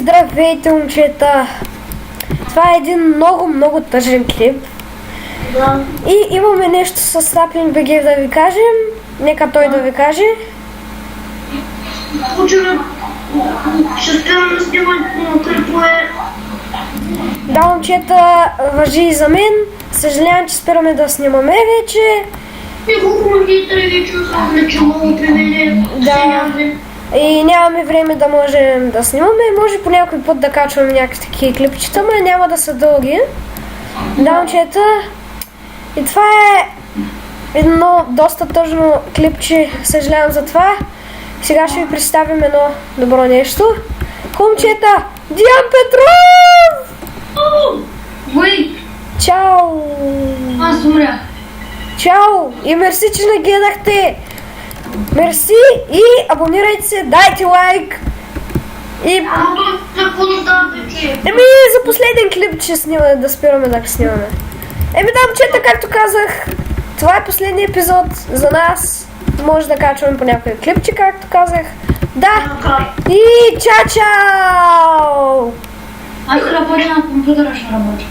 Здравейте, момчета! Това е един много тъжен клип. Да. И имаме нещо с Sapling BG да ви кажем. Нека той да ви каже. Учене, ще спирам да снимам клипове. Да, момчета, важи и за мен. Съжалявам, че спираме да снимаме вече. И хубавите вече са че много привели. Да. И нямаме време да можем да снимаме. Може по някой път да качваме някакви такива клипчета, но няма да са дълги. Да, момчета. И това е едно доста тъжно клипче. Съжалявам за това. Сега ще ви представим едно добро нещо. Момчета, Диан Петров! Вай, Чао! аз умрях. Чао! И мерси, че не гледахте! Мерси и абонирайте се, дайте лайк! И... Какво става вече? За последен клип ще снимаме, да спираме да снимаме. Да, момчета, както казах, това е последният епизод за нас. Може да качваме по някои клипче, както казах. Да! И чао! Аз работя на компютъра, ще работя.